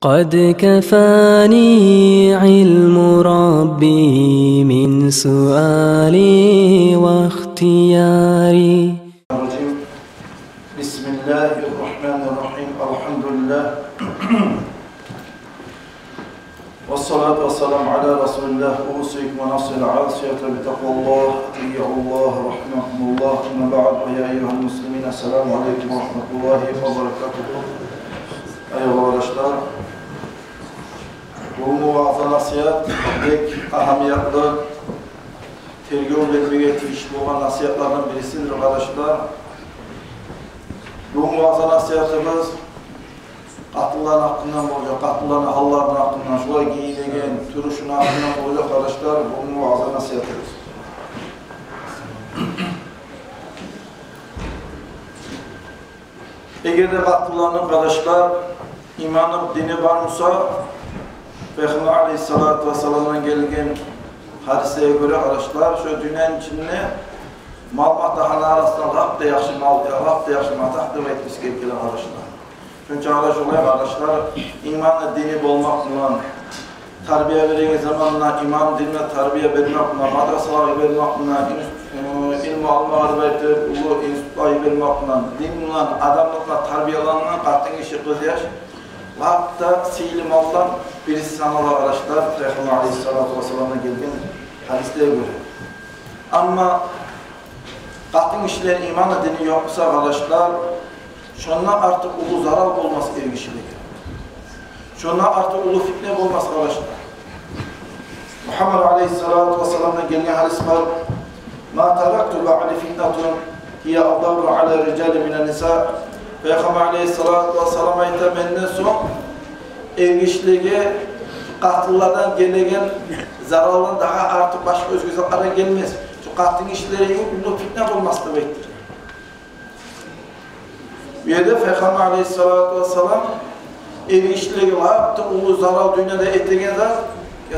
قد كفاني علم ربي من سؤالي واختياري. بسم الله الرحمن الرحيم. الحمد لله والصلاة والسلام على رسول الله. أوصيكم ونفسي العاصية بتقوى الله. أطيعوا الله رحمكم الله. أما بعد فيا أيها المسلمين السلام عليكم ورحمة الله وبركاته. أيها arkadaşlar, bu muvaza nasihat pek ahamiyetli, tergiyum etmeye tişli olan nasihatlardan birisidir arkadaşlar. Bu muvaza nasihatımız qatılların hakkından olacak, qatılların hallarının hakkından, şulay giyinegen, turuşun hakkından olacak arkadaşlar. Bu muvaza nasihatımız. Eğer de qatılların arkadaşlar imanı, dini varsa Peygamber Aleyhisselatü Vesselam'dan gelgen hadiseye göre arkadaşlar şu dünyanın içinde mal matahana arasında lap da yaxşı mal, lap da yaxşı matah da etmiş gerekli arkadaşlar. Çünkü arkadaşlar imanı, dini olmakla, terbiye verdiğiniz zamanla iman, dinine terbiye vermekle, madrasaları vermekle, ilmi alma arbeti, ulu institutları vermekle, dinle, adamlıkla terbiyelenme, katın işi kızyaş, lafta silim Allah'ın birisi sanalı arkadaşlar, Peygamber Aleyhisselatü Vesselam'dan gelgen hadislere göre. Ama katın işlerin imanı, dini yoksa arkadaşlar, şundan artık ulu zarar olmaz ergişilik. Şundan artık ulu fitne olmaz arkadaşlar. Muhammed Aleyhisselatü Vesselam'dan gelgen hadis var. Ma taraktu ba'li fitnatun hiye adavru ala ricali minen nisa. Peygamber Aleyhisselatü Vesselam ayta benden son ergişliğe katıllardan gelegen zararlan daha artık başka özgürlüklere gelmez. Şu katın işleri yok, ulu fitne olmaz demektir. Bir yerde Peygamber Aleyhisselatü Vesselam ergişliğe yaptı, ulu zarar dünyada ettiğiniz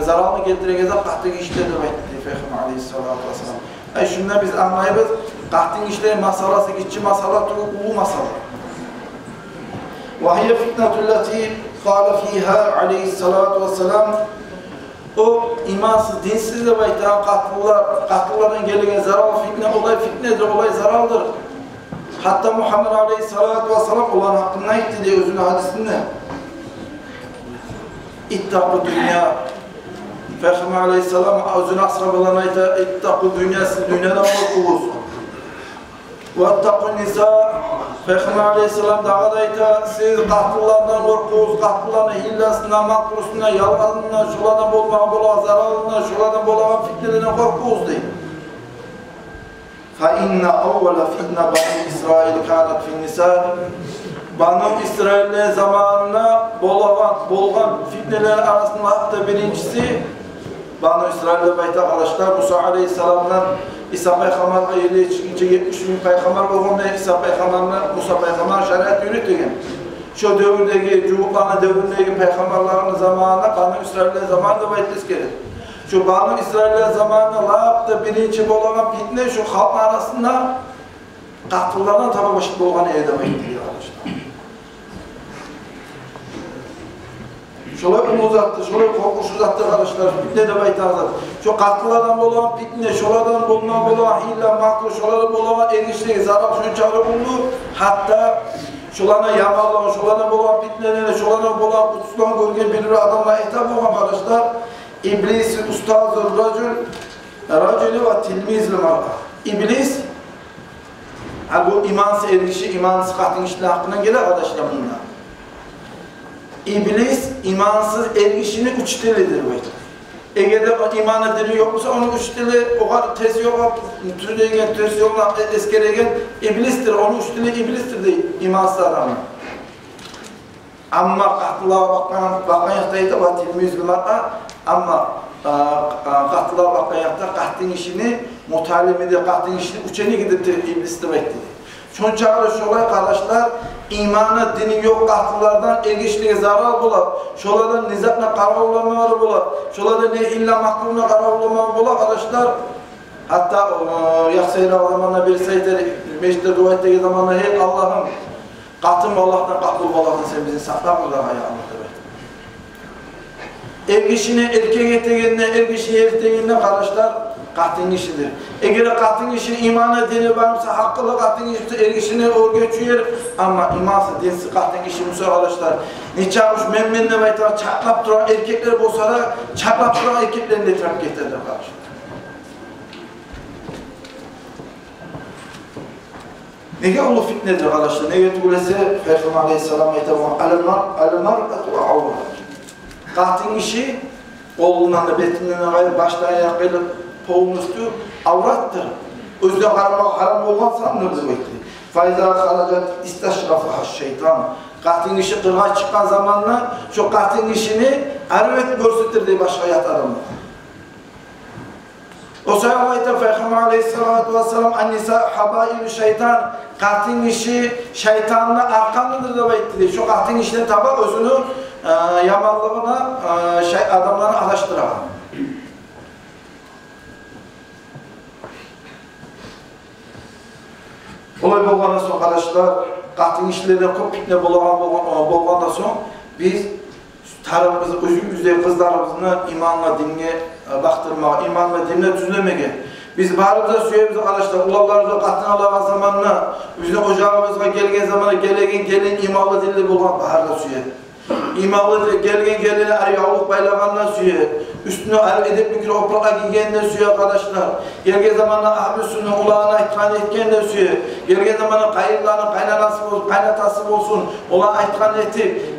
zararını getirdiğiniz katın işleri demektir Peygamber Aleyhisselatü Vesselam. Şundan biz anlayabiliriz, katın işleri masalası, içi masala, ulu masala. وهي فتنة التي قال فيها عليه الصلاة والسلام o imansız, dinsiz de baytan katıllardan gelen zarar fitne, olay fitnedir, olay zarardır. Hatta Muhammed Aleyhisselatü Vesselam olan hakkında itti diye özünü hadisinde. İttakı dünya. Peygamber Aleyhisselam özünü ashabalarına ittakı dünya, siz dünyadan korkunuz. وَاتَّقُوا النِّسَاءَ Peygamber Aleyhisselam dağa da ita, siz katıllardan korkunuz, katıllardan hillesinden, makrusundan, yalvarından, şuradan bolmağa bola, zararından, şuradan bola, fitnelerinden korkunuz deyin. فَاِنَّ اَوَّلَ فِتْنَ بَنِي İsrail كَانَتْ فِي النِّسَاءِ Banu İsrail'in zamanına bolgan fitnelerin arasında hatta birincisi Banu İsrail'de bayta arkadaşlar Musa Aleyhisselam'dan İsa Peygamber'e 70 bin Peygamber olduğunda İsa Peygamber'e Musa Peygamber şeriat yürütüyor. Şu dövürdeki, cubuklarına dövürdeki Peygamberlerin zamanında Banu İsrail'in zamanında baytız gelir. Şu Banu İsrail'in zamanında lafta birinci bolan fitne şu halk arasında katıllardan tabi başlık bolan edemeyiz diyor arkadaşlar. Şolay uzattı, şolay korkuş uzattı arkadaşlar, fitne de baytazlar. Şu katıllardan bolan fitne, şoladan bolan hile, makru, şoladan bolan erişliği, zarar, şunçarı bulunur. Hatta şolana yamarlan, şolana bolan fitnelerine, şolana bolan kutusulan görgen bir adamla hitap olan arkadaşlar. İblisi ustazı racülü ve tilmizli marka. İblis, bu imansız erişi, imansız katın işine hakkından gelir arkadaşlar bunlar. İblis imansız erişini üç dilidir. Eğer de imanı dili yoksa onun üç dili o kadar tez yok, türleygen, tez yok, eskeregen iblistir. Onun üç dili iblistir değil, imansız adamı. Ama katılığa bakan yaktaydı, vatilmiyiz bilmekle. Ama katılığa bakan yakta kattın işini, mutalimide kattın işini üçeni gidip iblis demektir. Son çağrı şolay kardeşler, imanı, dini yok katıllardan ergişliğe zarar bular. Şolardan nizatla karavlamaları bular. Şolardan ne illa mahkumla karavlamaları bular arkadaşlar. Hatta Yaksayla zamanla bir seyirler, meşte duvayetteki zamanla hey Allah'ım, katım Allah'tan, kakul Allah'tan sen bizi saklar mı da hayalını demek. Er kişini erkek eteğinde, er kişi eteğinde kardeşler katın işidir. Eğer katın işi imana dini varsa, hakkılı katın işi er kişine o geçiyor ama imansa dinsiz katın işi müsa kardeşler. Ne çavuş memnunla baytar çaklap duran erkekler olsa da çaklap duran erkeklerin de terk getirdi kardeşler. Nege ulu fitnedir kardeşler? Nege tülese Peygamber Aleyhisselam ayetine al-mar'atu avra. Katın işi oğlundan da betinden gayrı baştan ayakıyla poğun üstü avrattır. Özde haram olmaz sanırız bekli. Faiza haracat istaşrafaha şeytan. Katın işi kırğa çıkan zamanla şu katın işini ervet gösterdir diye başka hayat adamı. O sayı ayette Peygamber Aleyhisselatü Vesselam annisa habailü şeytan. Katın işi şeytanla arkanlıdır da bekli. Şu katın işine tabi özünü yamallığına adamlarını adaştıran. Olay bolğandan soň kardeşler, katın işlerine köp fitne bolğandan soň biz tarafımızı, özümüzde kızlarımızı imanla dinge baktırmağa, imanla dinle düzlemege. Biz barımıza suyemize kardeşler, ulallarımıza katın alagan zamanla, bizim ocağımızga gelgen zamana gelin imanlı dinle bolğan baharda suye. İmanlı gelgen yavuk baylagandan suye. Üstüne edep mikro oplaka giygenden suya kardeşler. Gelgen zamanla ahli sünnet ulağına aytkan etkenden suye. Gelgen zamanla kayırlarının kaynatası olsun. Olan aytkan etip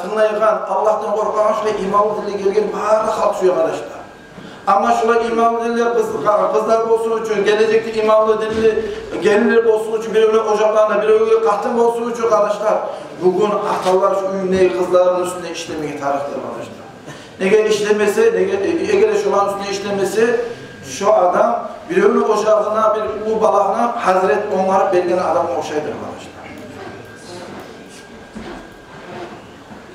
tınlayıgan, Allah'tan korkan şöyle imanlı dille gelgen bağırı halk suya kardeşler. Ama şöyle imanlı diller kızlar olsun için, gelecekte imanlı dilli gelinler olsun için, bir öyle ocaklarına, bir öyle katın olsun için kardeşler. Bugün atalar şu ünlü kızların üstünde işlemeyi tarihler kardeşler. Nege işlemesi, eğer şu an üstüne işlemesi, şu adam bir öyle ocağına, bir ulu balağına Hazret onları belgene adamı oşaydır kardeşler.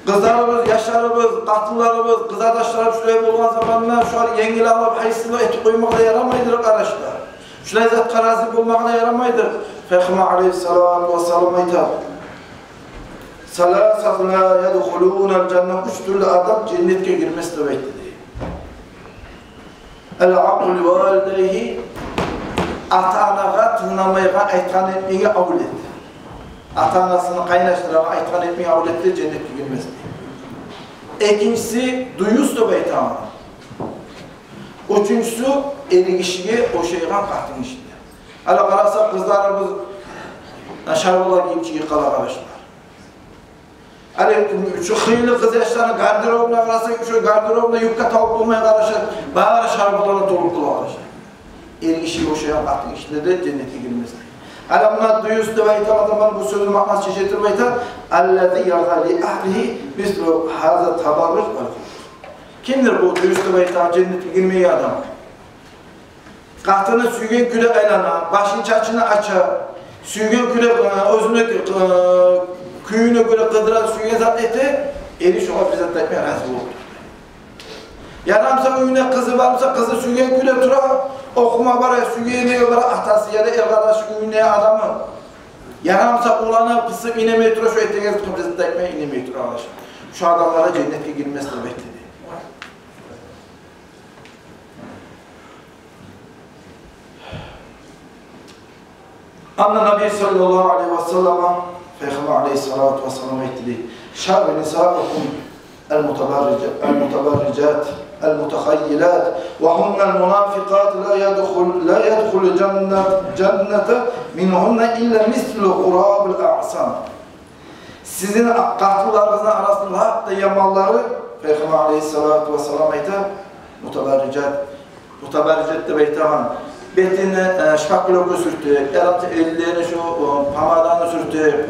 Kızlarımız, yaşlarımız, katıllarımız, kız arkadaşlarım şuraya bulgan zamanlar şu an yengil alıp haysızlık eti koymakla yaramaydır kardeşler. Şuraya zat karazi bulmakla yaramaydır. Peygamber Aleyhisselatü Vesselam aytar. Salasat la yedhulûnel cennet. Üç türlü adam cennetke girmesi de bekliyor. El-akul valideyhi ata-anaga tınlamayga aytkan etmeye avul etti. Ata-anasını kaynaştıran aytkan etmeye avul etti, cennetke girmesi de. İkincisi, duyus da beytan. Üçüncüsü, eli kişiye o şeygan kahtın işinde. Hala kararsak kızlarımız şarbalar giyip yıkala karıştılar. Hani şu hıylı kız yaşlarını gardırobuna kararsak, şu gardırobuna yukka tavuk bulmaya karışır, bağır şarbalarına dolup kula karışır. Eli kişiye o şeygan kahtın işinde de cennete girmesi. Hala bunlar duyus da beytan adamlar bu sözün maknası çeşittir beytan. Allezi yazali ahlihi mislu haza tabarruc var. Kimdir bu duyustu beytan cennete girmeyi adam? Kahtını süygen küle aylana, başın çarçını açar, süygen küle özüne küyüne göre kıdıran süygen zat eti, eli şuna bizzat etmeye razı oldu. Yanamsa önüne kızı varsa kızı süygen küle tura, okuma var ya süygen var atası ya da el kardeşi önüne adamı. Yanamsa ulanı pısıp inemeye tura şu ettiğiniz bizzat etmeye inemeye tura arkadaşlar. Şu adamlara cennete girmesi de bekledi. Anna Nabi sallallahu aleyhi ve sellem Peygamber aleyhissalatu vesselam etti. Şâb-ı nisâ'ukum el-mutabarricat el-mutahayyilat ve hunnel munafikat la yedhul cennete minhunne illa mislu qurâbil a'san. Sizin katlılarınızın arasında hatta yamalları Peygamber aleyhissalatu vesselam etti. Mutabarricat de beytahan. Betine şpakloku sürttü, ellerine şu pamadanı sürttü,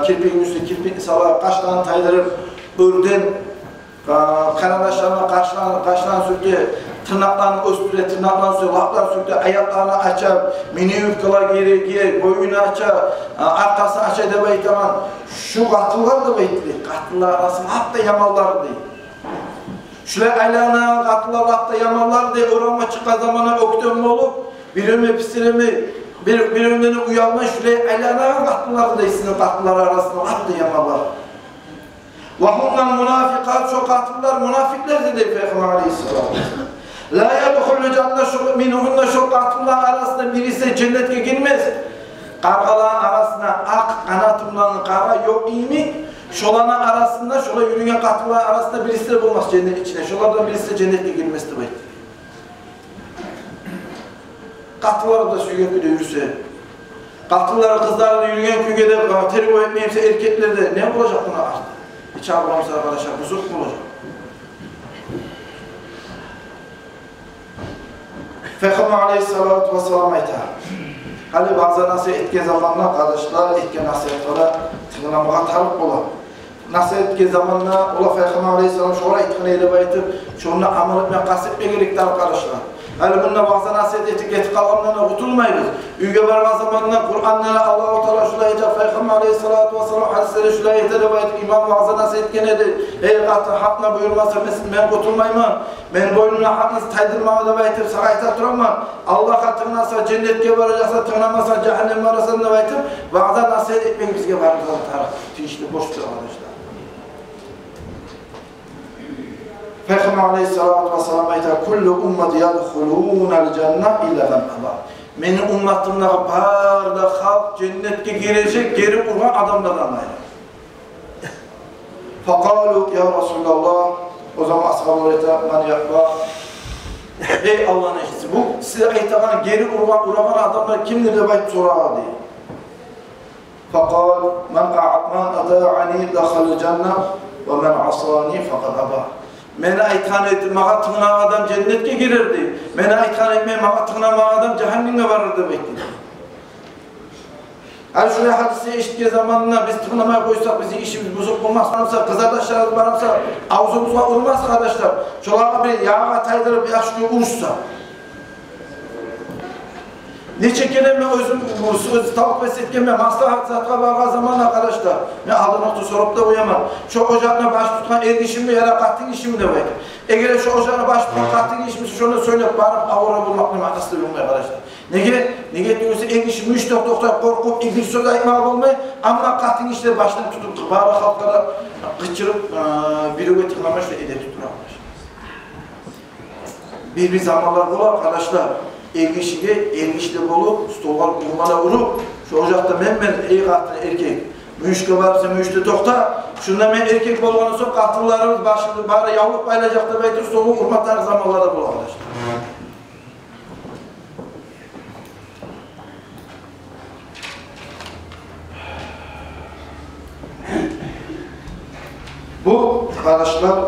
kirpiğin üstü kirpiğini salar, kaşlarını taydırıp, örden, karandaşlarına kaşlarını sürttü, tırnaklarını üstüne, tırnaklarını sürttü, laplarını sürttü, ayaklarını açar, mini yufkalar giyer, boyunu açar, arkasını açar da beytaman. Şu katlılar da beytli, katlılar arasında hatta yamallar değil. Şöyle aylana katlılar hatta yamallar değil, oranma çıkan zamana öktönme olup, birimi pisirimi, birimden uyanma şöyle aylana katlılar da isinin katlılar arasında hatta yamallar. وَهُمْنَا münafıkat çok atlılar, münafıklar dedi Peygamber Aleyhisselam. لَا يَدْخُلُ جَنَّ مِنْهُنَّ çok atlılar arasında birisi cennete girmez. Kargaların arasına ak kanatımlarının karga yok ilmi, şolanın arasında, şola yürüyen katlılar arasında birisi de bulmaz cennet içine. Şolardan birisi de cennete girmez demek. Katlılar da sürüyor bir de yürüse. Katlılar kızlarla yürüyen köyde terbiye etmeyimse erkekler de ne olacak buna artık? Hiç ablamız arkadaşlar, buzuk mu olacak? Peygamber Aleyhisselatü Vesselam ayta. Hani bazı nasihat etken zamanla arkadaşlar, etken nasihatlara tınlamaya tarık olan. Nasihat etken zamanla ola Peygamber Aleyhisselam şoğla etken eyle baytıp, şoğuna amel etmeye kasıtmaya gerekti arkadaşlar. Hani bununla bazı nasihat etiketi kalanlarına kurtulmayız. Üyge varma zamanla Kur'an'la Allah-u Teala şula yiyecek Peygamber Aleyhisselatü Vesselam hadisleri şula yiyecek İmam bazı nasihat etken edi. Ey katı hakkına buyurmasa ben kurtulmayım. Ben boynuna hakkınızı taydırmama da baytıp sarayta duramam. Allah katığınasa cennetke varacaksa tığınamasa cehennem varasın da baytıp bazı nasihat etmek bizge varımıza tarık. Tinçli boştur arkadaşlar. Peygamber Aleyhisselatü Vesselam ayta kullu ummeti yadkhulûnel cennet illa men aba. Benim ümmetimde barda halk cennetke girecek geri vuran adamlardan ayrı. Fakalu ya Resulallah, o zaman ashablar ayta man yakba. Ey Allah'ın eşisi, bu size aytagan geri vuran adamlar kimdir de bayt sorağı diye. Fakal man ata'ani dakhalı cennet ve men asani fakat aba. Meni aytan etip mağa tığınan adam cennetke girerdi. Meni aytan etmeye mağa tığınan adam cehenneme varırdı bekliyor. Yani şuraya hadise eşitke zamanına biz tığınamaya koysak bizi işimiz bozuk olmaz. Kız arkadaşlarımız varsa avzumuza olmaz kardeşler. Şolağa bir yağa taydırıp yaşlı uğuşsa. Ne çekelim mi özüm tavuk besletkeme maslahat zatka bağa zaman arkadaşlar. Ne adı nokta sorup da uyamam. Şu ocağına baş tutan ergişim mi ya da kattin işim de var. Eğer şu ocağına baş tutan kattin işim şunu söyleyip bağırıp avura bulmak ne manası da yok arkadaşlar. Nege diyorsa ergişim müş doktor korkup ilgili söz ayımak olmayı ama kattin işleri baştan tutup bağırı halklara kıçırıp bir tıklamışla ede tutur arkadaşlar. Bir zamanlar bu arkadaşlar. Ergişli olup, stollar kurmana vurup, şu ocakta men ey katlı erkek. Müşke varsa müşte tokta, şunda men erkek bolğanı sonra katlılarımız başında bari yavruk paylayacaktır belki stolu kurmatar zamanlarda bu arkadaşlar. Bu arkadaşlar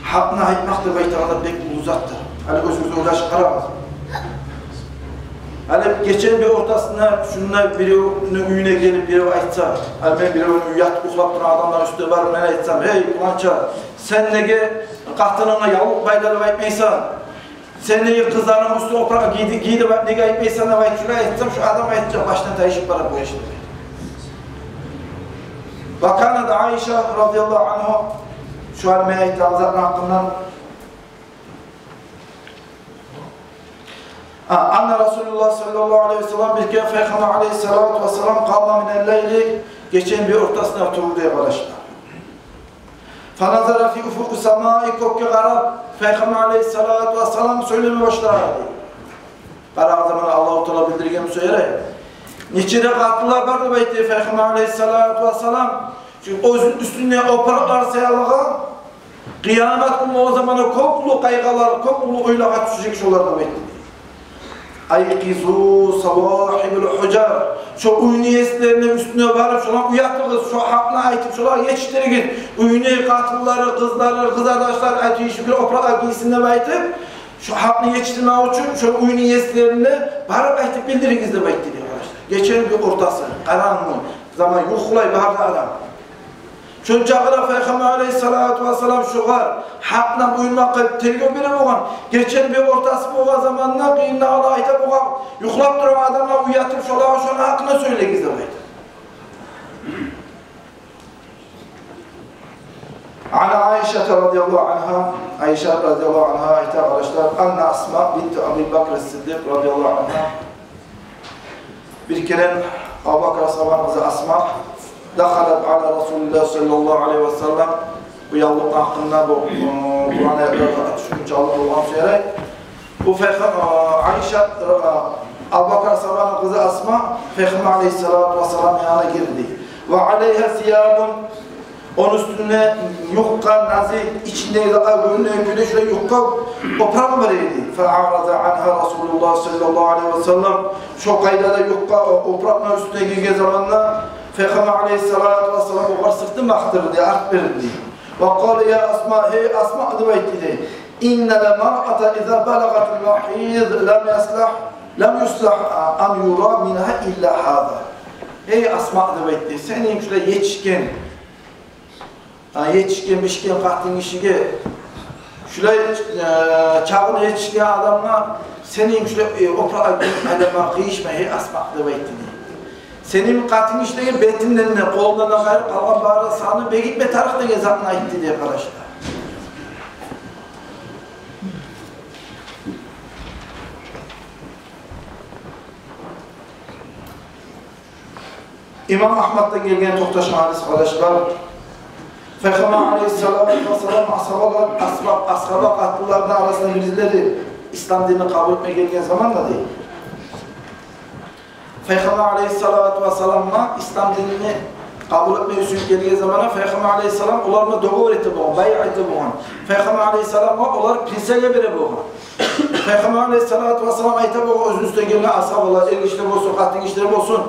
hakkına aytmak da baytağında pek uzattır. Hani özümüzü uğraş karamaz. Hani geçen bir ortasında şununla birinin üyüne gelip biri aytsa, hani ben birinin yatıp uğlap duran adamlar üstüne var ben aytsam, hey ulança sen nege kahtınına yavuk bayları aytmaysan, sen nege kızlarının üstüne oprağa giydi nege aytmaysan da şuna aytsam şu adam aytacak baştan tayışıp bana bu yaşta. Bakana da Ayşe radıyallahu anhu şu an meyayette azatın hakkından Anne Resulullah sallallahu aleyhi ve sellem bir kere Peygamber aleyhissalatu vesselam kavma minelleyli geçen bir ortasına oturdu diye arkadaşlar. Fanazara fi ufuku samai kokke karab Peygamber aleyhissalatu vesselam söyleme başladı. Kara zaman Allah-u Teala bildirgen söyleyerek. Niçide katlılar vardı beyti Peygamber aleyhissalatu vesselam. Çünkü o üstüne operatlar sayalağa kıyamet günü o zamana kokulu kaygılar, kokulu oylağa düşecek şolarda beyti. Aykizu savahibul hucar. Şu üyniyeslerinin üstüne varıp şuna uyattığız, şu hakkına aytıp şuna yetiştirgin. Üyniye katılları, kızları, kız arkadaşlar aytışı bir opera giysinler aytıp şu hakkını yetiştirmek için şu üyniyeslerini varıp aytıp bildiriniz de aytıp arkadaşlar. Geçen bir ortası, karanlık zaman yuhulay baharda adam. Çocuğuna Peygamber aleyhissalatu vesselam şuğar, hakkına uymakla tergö biri boğan, geçen bir ortası boğan zamanla kıyımda Allah'yta boğan, yuhlap duran adamla uyatıp şolağa şuna hakkına söyleyiz de baydı. Ana Ayşe radıyallahu anha, Ayşe radıyallahu anha ayta arkadaşlar, Anne Asma binti Abi Bakr Siddiq radıyallahu anha, bir kere Abu Bakr sahabamızı Asma, dakhalat ala Resulullah sallallahu aleyhi ve sellem bu yallık hakkında bu Kur'an ayetlerinde düşünce Allah olan söyleyerek bu Ayşe Abu Bakr Sabah'ın kızı Asma Peygamber aleyhissalatu vesselam yanına girdi. Ve aleyha siyabun onun üstüne yukka nazik içinde görünen güneşle yukka oprak veriydi. Fe'arada anha Resulullah sallallahu aleyhi ve sellem şu kaydada yukka oprakla üstüne girdiği zamanla Peygamber aleyhissalatu vesselam o var sırtı maktırdı, art verildi. Ve kâle ya Asma, hey Asma adı beyti İnnel mar'ata izâ balagatul mahîz lem yuslah an yura minha illa hâzâ. Ey Asma adı beyti, senin şöyle yetişkin kalktığın işine şöyle çağın yetişkin adamla senin şöyle oprağa adama kıyışma ey Asma adı beyti. Senin katın işleyen betinden kolundan gayrı kalkan bağırda sağını begitme tarihte gezatına itti diye arkadaşlar. İmam Ahmet'ten gelgen Toktaşma hadis arkadaşlar. Peygamber aleyhissalatu vesselam ashaba katlılarının arasında birileri İslam dinini kabul etmeye gelgen zaman da değil. Peygamber aleyhissalatu vesselam'la İslam dinini kabul etmeye sürüp geldiği zamana Peygamber aleyhissalam onlarla doğu etti boğan, bay'a etti boğan. Peygamber aleyhissalam'a onlar pirsege bire boğan. Peygamber aleyhissalatu vesselam ayta boğan özün üstüne gelene ashabalar, el işleri olsun, katın işleri olsun.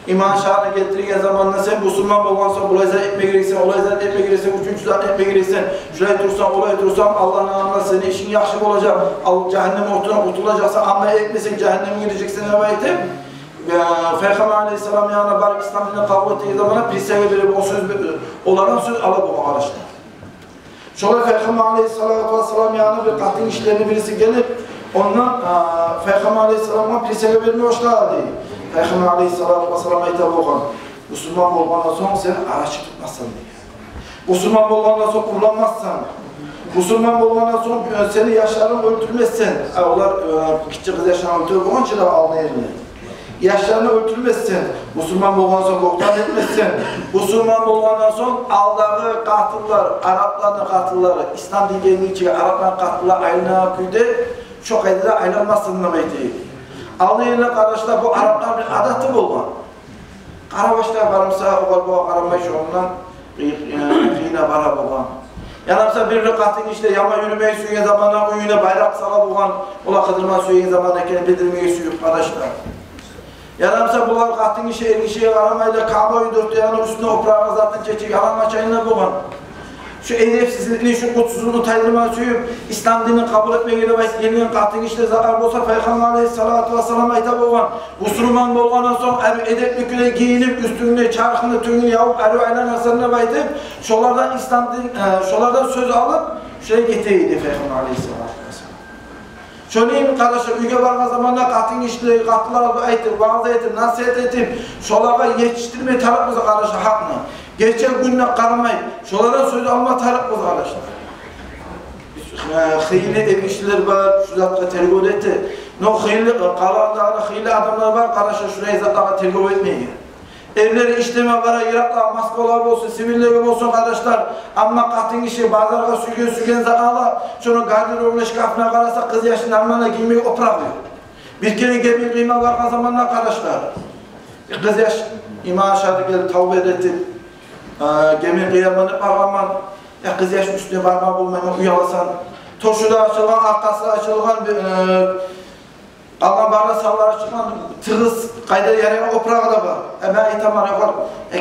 İman şahına getirdiği zamanla sen Müslüman boğansan, olayzat etmeye gireceksen, olayzat etmeye gireceksen, üçüncü zat etmeye gireceksen, şuraya dursan, olaya dursan, Allah'ın anına senin işin yaxşı olacak, cehennem ortadan kurtulacaksın, amma etmesin, cehenneme gireceksin, evet. Peygamber aleyhisselam yanına barık İslam dinine kabul ettiği zamana pirsege verip o söz olarak söz alıp o araçta. Şöyle Peygamber aleyhissalatu vesselam yanına bir katın işlerini birisi gelip ondan Peygamber aleyhisselama pirsege vermeye hoşladı. Peygamber aleyhissalatu vesselam'a hitap okan Müslüman olmandan sonra sen araçı tutmazsan diye. Müslüman olmandan sonra kullanmazsan, Müslüman olmandan sonra seni yaşlarını öldürmezsen, onlar küçük kız yaşlarını öldürür, onun için anlayabilir. Yaşlarını öldürmezsen, Müslüman olmandan sonra boktan etmezsen, Müslüman olmandan sonra aldağı katıllar, Arapların katılları, İslam dinlerinin içi Arapların katılları aylana köyde çok ayda aylanmazsın demeydi. Anlayınla kardeşler bu Araplar bir adatı olma. Karabaşlar varımsa o karabaş ondan yine bara boğan. Yani mesela bir rekatın işte yama yürümeyi süyen zamanla uyuyuna bayrak sağa boğan, ola kıdırma süyen zamanla kendini bildirmeyi süyüp kardeşler. Yani mesela bu rekatın işe erişiye aramayla Kabe'yi dört yanı üstüne oprağa zaten çekecek yalan maçayına boğan. Şu edepsizliğini, şu kutsuzluğunu taydırma süyüp İslam dinini kabul etmeye gelen katın işte zarar olsa Peygamber aleyhissalatu vesselam'a hitap olan Müslüman olgandan sonra edepli küle giyinip üstünde çarkını tüyünü yavup eri aylan hasarına baytıp şolardan İslam din, şolardan söz alıp şuraya getiriydi Peygamber aleyhissalatu vesselam. Şöyleyim kardeşler, uyga varma zamanla katın işte katılara aytip, vaaz etip, nasihat etip şolara yetiştirmeye tarafımıza kardeşler haklı. Gerçek gününe karamayıp, şolardan söz alma tarafımız arkadaşlar. Hıyli ev işçiler var, şu zatta tergol etti. No hıyli, kalanlarda hıyli adamlar var, arkadaşlar şuraya zatta tergol etmeyin. Evleri işleme var, Irak'ta maskalar olsun, siviller olsun arkadaşlar. Ama katın işi, bazılarına sügen zakala, şunu gardiroğuna şkafına kararsa kız yaşında almana giymeyi oturamıyor. Bir kere gemi kıyma var zamanla arkadaşlar. Kız yaş, İmam aşağıda gelip tavbe edetti. Gemi kıyamanı parmaman, kız yaş üstüne parmağı bulmayın, uyalasan. Toşuda açılgan, arkası açılgan, Allah'ın barla sallar açılgan, tığız, kayda yere oprağı da var. Ben itamar yapar,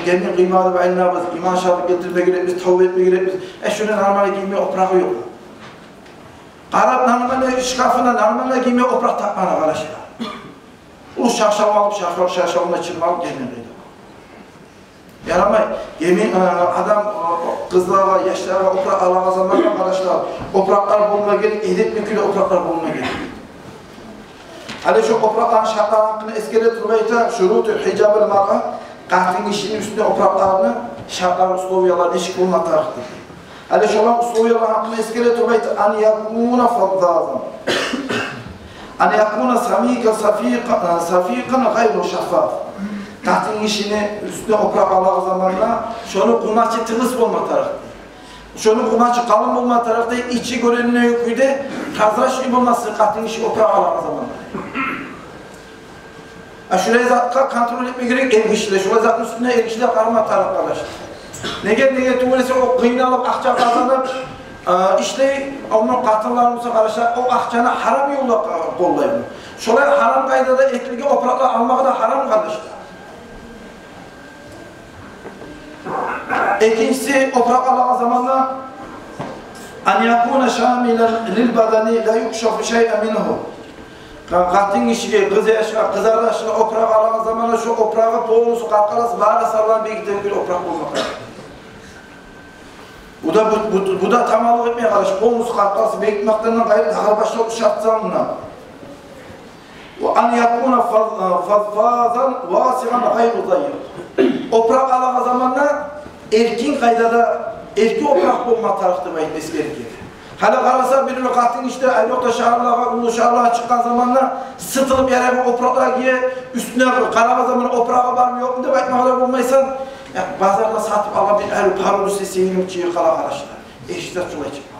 gemi kıymalı ve eline yapar, İmam aşağıda getirmeye girebiliriz, tavbe etmeye girebiliriz. Şöyle normal giymeyi oprağı yok. Arap normal şkafına, normal giymeyi oprağı takmana arkadaşlar. O şarşavı alıp şarşavına çırmalıp gemi kıydı. Yaramay, gemi adam kızlara, yaşlara oprak alağa zamanla arkadaşlar, opraklar bulunma gerek, edip mükülü opraklar bulunma gerek. Hadi şu oprakların şartları hakkında eskelet rübeyta, şurutu hicab-ı mar'a, kahtın işinin üstüne opraklarını, şartlar usluviyalar eşik bulma tarihtir. Hadi şu olan usluviyalar hakkında eskelet rübeyta, an yakuna faddazan. An yakuna safiqan gayru şeffaf. katın işini üstüne oprak alağı zamanla şonu kumaçı tığız olma tarafı. Şonu kumaçı kalın olma tarafta içi görenine yüküydü. Tazraş gibi olması katın işi oprak alağı zamanla. Şuraya zatka kontrol etme gerek ergişle. Şuraya zatın üstüne ergişle karma tarafı arkadaşlar. Nege tuğresi o kıyınalıp akça kazanıp işte onun katınlarımızı karışlar o akçanı haram yolla kollayın. Şolay haram kaydada etligi oprakla almak da haram kardeşler. İkincisi oprak alağı zamanla an yakuna şamilen lil badani la yukşafu şey'e minhu. Katın işi kızardaşına oprak alağı zamanla şu oprağı boğulusu kalkalası bağla sarılan bir giden bir oprak olmak. Bu da tamamlık etmeye karış. Boğulusu kalkalası beklemekten gayrı dağır başlığı şart zamanla. وَاَنْ يَكُونَ فَضْفَاظًا وَاسِغًا غَيْرُ ضَيِّرٍ. Oprak alağı zamanla erkin kaydada erki oprak olma tarafta etmesi gerekir. Hala karasa bir katın işte Aylok'ta şahırlığa, Ulu şahırlığa çıkan zamanla sıtılıp yere opraklar giye üstüne karama zamanı oprağa var mı yok mu da bakmalar olmaysan bazarda satıp alabilir parolu sesini içiyor kala araçlar. Eşitler çula çıkma.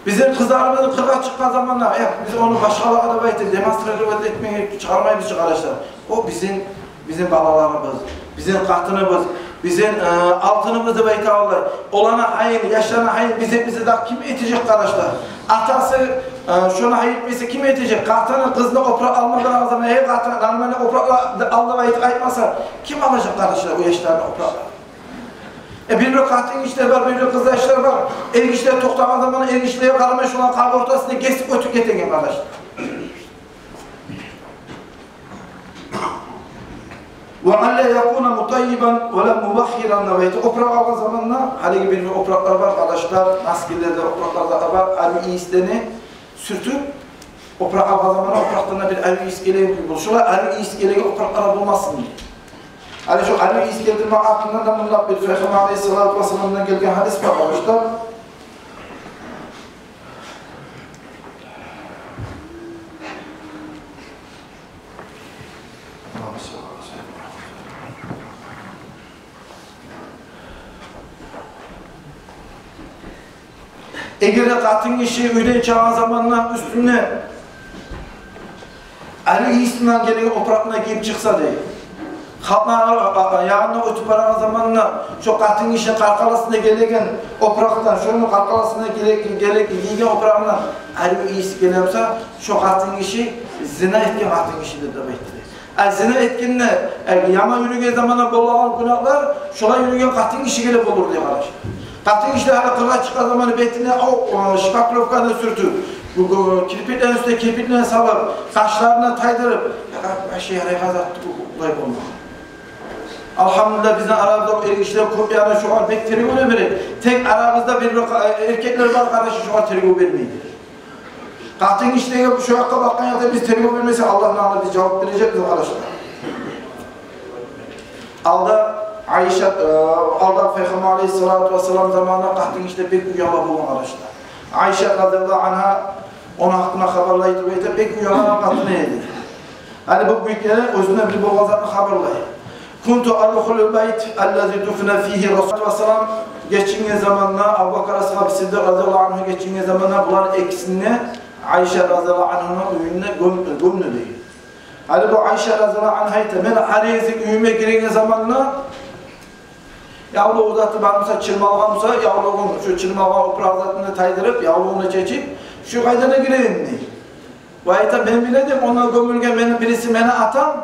Bizim kızlarımızın kırka çıkan zamanla biz onu başkalarına da bayıtır, demonstrasyon etmeye çağırmayı biz arkadaşlar. O bizim balalarımız, bizim katınımız, bizim altınımızı bayıtır Allah. Olana hayır, yaşlarına hayır, bizi de kim etecek arkadaşlar? Atası şuna hayır bizi kim etecek? Katının kızını oprak almadan zaman eğer katının annemanı oprakla aldı bayıtır aytmasa kim alacak arkadaşlar o yaşlarına oprakla? Bir katın işleri var, bir kızlar işleri var. Ergişler toktama zamanı ergişliğe kalmış olan kahve ortasında kesip ötük getirin arkadaşlar. وَعَلَّ يَكُونَ مُطَيِّبًا وَلَا مُبَخِّرًا نَوَيْتِ. Oprak alan zamanla, hani gibi bir opraklar var arkadaşlar, maskillerde opraklar da var, arı iyislerini sürtüp, oprak alan zamanla opraklarına bir arı iskeleyi buluşurlar, arı iskeleyi opraklara bulmasın diye. Hani şu arı iskeldirme aklından da bunlar bir Fehmi Aleyhisselatü Vesselam'dan gelgen hadis bakmışlar. Eğer katın işi öyle çağın zamanla üstüne arı iyisinden gelen oprakına giyip çıksa değil. Yağını ötüp aranan zamanla şu katın işin kalkalasına gelegen opraktan, şunun kalkalasına giygen oprakından arı iyisi geliyorsa şu katın işi zina etken katın işidir de bekliyor. Zina etkenle yama yürügen zamanla bollanan günahlar şuna yürügen katın işi gelip olur diye kardeşler. Katın işle hala kırla çıkan zamanı betine o şipaklovkanı sürtüp kirpiklerin üstüne kirpiklerini salıp kaşlarına taydırıp şey yaraya kazattı bu olay olmak. Elhamdülillah bizden aramızda erkekler kopyanı şu an pek tergü vermedi. Tek aramızda bir erkekler var kardeşi şu an tergü vermeyidir. Katın işine şu hakka bakan yerde biz tergü vermesi Allah'ın anına biz cevap verecek mi arkadaşlar? Alda Fehmi Aleyhisselatü Vesselam zamanında katın işte pek uyala bulan arkadaşlar. Ayşe radıyallahu anha onun hakkında haberlaydı ve pek uyala katını yedi. Hani bu büyüklerin özüne bir boğazatını haberlaydı. Kuntu al-Khulul Bayt allazi dufna fihi Resulullah sallam geçtiğin zamanla Abu Bakr Ashab Siddiq radıyallahu anh geçtiğin zamanla bunların eksini Ayşe radıyallahu anh'ın uyununa gömdü diyor. Hani bu Ayşe radıyallahu anh'a ben Aliye'nin uyuma giren zamanla yavru uzattı bakmışsa çırmalgamsa yavruğun şu çırmalga oprağı uzatını taydırıp yavruğunu çekip şu kaydana gireyim diyor. Vayta ben biledim ona gömülgen benim birisi beni atan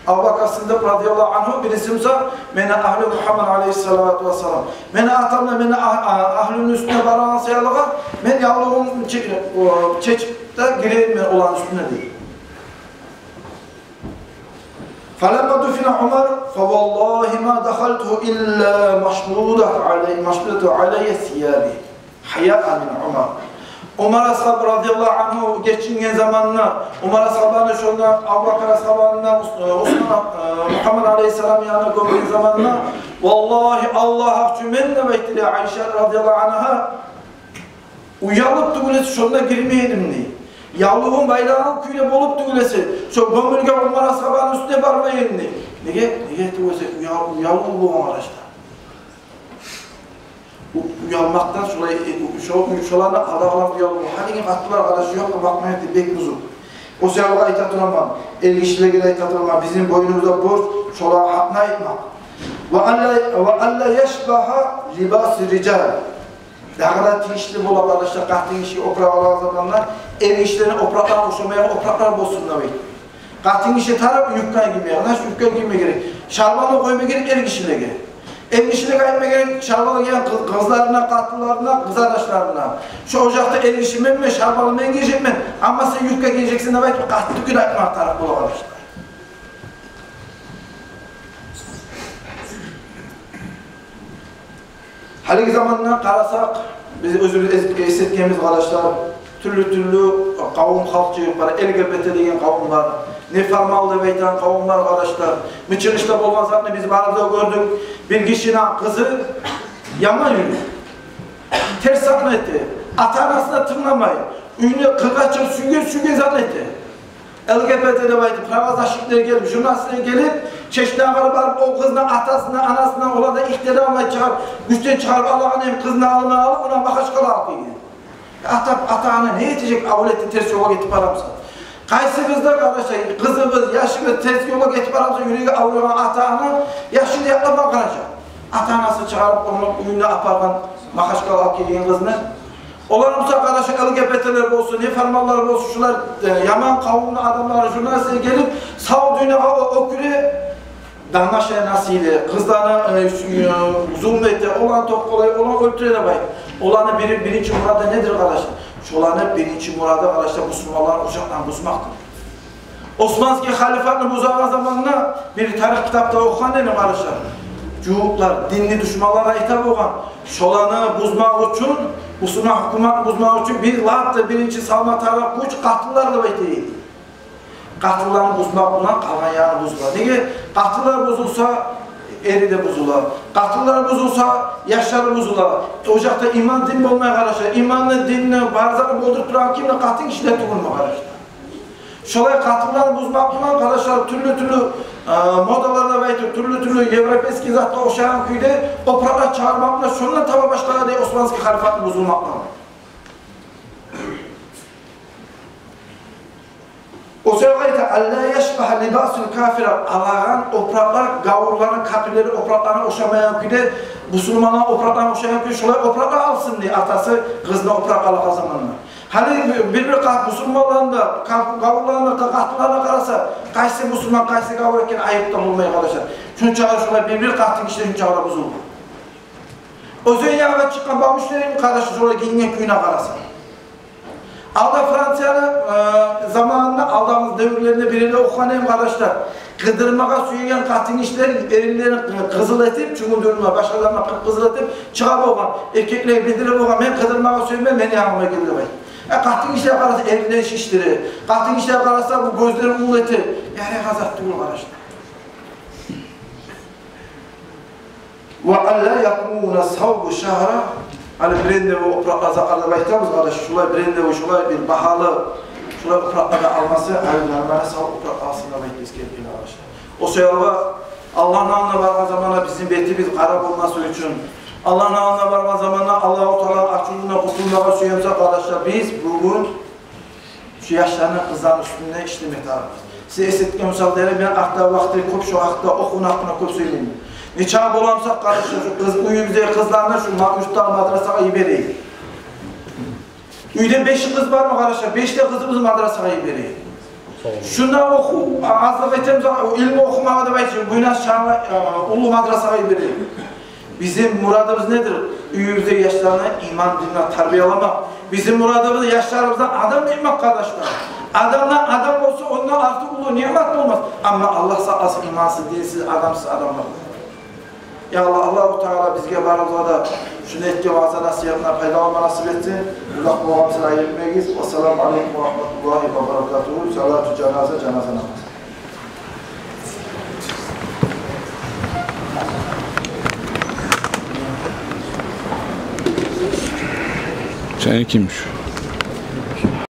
Abu Bakr Siddiq radıyallahu anhu birisimse mene ahli Muhammed aleyhissalatu vesselam. Mene atamla mene ahlinin üstüne baran sayılığa men yavruğum çekip de gireyim olan üstüne değil. فَلَمَّا دُفِنَ عُمَرْ فَوَاللّٰهِ مَا دَخَلْتُهُ إِلَّا مَشْمُودَةُ عَلَيَّ ثِيَابِهِ حَيَاءً مِنْ عُمَرْ. Umar Ashab radıyallahu anhu geçingen zamanla Umar Ashab'ın şunda Abu Bakr Ashab'ından Osman Muhammed Aleyhisselam yanına gömdüğü zamanla vallahi Allah cümlenle bekliyor Ayşe radıyallahu anha uyanıp da şunda girmeydim diye. Yavluğun bayrağın küyle bolup düğülesi. Şu bömülge olmara sabahın üstüne barma yerini. Nege düğülesi uyalığın boğun araçta. Uyalmaktan şolarına adağlar uyalığın. Hani kattılar kardeşi yok da bakmaya bek buzun. O sevabı aytatırama, el kişiyle aytatırama, bizim boynumuzda borç, şola hakna etmek. Ve alla yeşbaha libas-ı rical. Ne kadar tişli bola kardeşler, kahtın işi oprağlar zamanlar, el işlerini opraklar boşamaya, opraklar bozsunlar bey. Kahtın işi taraf yükkan giymeye, nasıl yükkan giymeye gerek? Şarbalı koymaya gerek, el kişiyle gerek. El kişiyle koymaya gerek, şarbalı giyen kızlarına, katlılarına, kız arkadaşlarına. Şu ocakta el kişi ben şarbalı ben giyecek ben. Ama sen yükkan giyeceksin de belki kahtı gün aytmak taraf bola kardeşler. Haliki zamanına karasak, biz özür esirtgemiz kardeşler, türlü kavim halkçı var, LGBT degen kavim var, neformal deyten kavim var kardeşler. Müçinişte bolgan zatını biz barada gördük, bir kişinin kızı yaman yürü. Ters zannetti, ata-anasına tırnamayı, ünlü kırkaçır süngün zannetti. LGBT'de baydı, pravazaşlıkları gelip, jurnalistleri gelip, çeşitliğe varıp o kızına, atasına, anasına, ola da ihtiramla çıkarıp, güçten çıkarıp Allah'ın hem kızına alına alıp, ona bakaşkalı aldı. Ata-ana ne yetecek avletin ters yola getip aramsa? Kaysı kızda kardeşler, kızımız, yaşımız ters yola getip aramsa, yüreği avlayan ata-ana, yaşını yaklamak kardeşler. Ata-anası çıkarıp, onu uyumda apargan, bakaşkalı alıp gelen kızını, olarımız arkadaşlar LGBT'ler olsun, neformallar olsun, şular yaman kavimli adamlar, jurnalistler gelip sağ dünyaya o küre danlaşaya nasile, kızlarına zulmete, olan top kolayı, olan öldürene bayım. Olanı birinci murada nedir arkadaşlar? Şolanı birinci murada arkadaşlar Müslümanların uçaktan buzmaktır. Osmanlı halifanın buzağı zamanına bir tarih kitapta okuyan ne arkadaşlar? Cuhuklar, dinli düşmanlara hitap olan, şolanı buzmak için, Müslüman hükümetini buzmak için bir lahtı, birinci salma taraf güç, katıllarla değil. Katıllarını buzmak buna, kalan yağını buzmak. Niye? Katıllar bozulsa, eri de bozular. Katıllar bozulsa, yaşları bozular. Ocakta iman din olmaya karışır. İmanlı, dinle, barzaklı boldurtturan kimle katın işine tuğulma karışır. Şolay katıllarını buzmak buna, arkadaşlar türlü modalarda ve türlü Yevropeski zatta okşayan köyde operalar çağırmakla şununla taba başlara diye Osmanlı halifatını bozulmakla. O sebeple Allah yeşbaha libasul kafir Allah'ın operalar gavurların kapilleri operalarına okşamayan köyde Müslümanlar operalarına okşayan köyde şolay operalar alsın diye atası kızına opera alaka zamanlar. Hani bir kat Müslümanların da, gavurların da, katlarına karasa, kaysi Müslüman, kaysi gavur eken ayıptan olmaya kalacak. Şunu çağırışıyorlar, bir katın kişilerin çağıra bozuldu. O zeyyağa çıkan babuşların kardeşi sonra giyinen köyüne karasa. Alda Fransa'nın zamanında aldığımız devirlerinde biriyle okuyan kardeşler, kıdırmağa süyüyen katın işlerin elinlerini kızıl etip, çünkü dönüme başkalarına kızıl etip, çıkar olan, erkekleri bildirip olan, ben kıdırmağa süyüyen, beni yanıma geldi bay. Katın işler karası elinden şiştirir, katın işler karası bu gözlerin uğuleti, yani kazattı bunu kardeşler. وَاَلَّا يَقْمُونَ صَوْبُ شَهْرَ Hani Brendevi oprakla zakarda baytamız kardeş, şulay Brendevi, şulay bir bahalı, şulay opraklara alması, ayrılarına sağ oprak aslında baytız gerekli arkadaşlar. O sebebe Allah'ın anına varma zamanla bizim betimiz karab olması için, Allah'ın anına varma zamanla Allah-u Teala açılığına kurtulmaya söylüyorsa arkadaşlar, biz bugün şu yaşlarının kızların üstünde işlemek tarafız. Size esnetken misal derim, ben akta vakti köp şu akta okun hakkında köp söyleyeyim. Niçin bulamsak kardeşler şu kız, uyumuzda kızlarına şu üstten madrasaya ibereyim. Üyde 5 kız var mı kardeşler? 5 de kızımız madrasaya ibereyim. Şundan oku, azlık etimiz ilmi okumaya da bayçın, buyuna şanla ulu madrasaya ibereyim. Bizim muradımız nedir? Üyümüzde yaşlarına iman dinle tarbiyalamak. Bizim muradımız yaşlarımızdan adam yapmak kardeşler. Adamdan adam olsa ondan artık ulu nimet olmaz. Ama Allah sağlasın imansız, dinsiz, adamsız adamlar. Ya Allah, Allah-u Teala bizge barımıza da şunu etki vaazı nasihatına payda olma nasip etsin. Kulak boğamızı ayırmayız. Esselamu Aleyküm ve Rahmetullahi ve Berekatuhu. Salatu cenaze namazı. Sen kimmiş?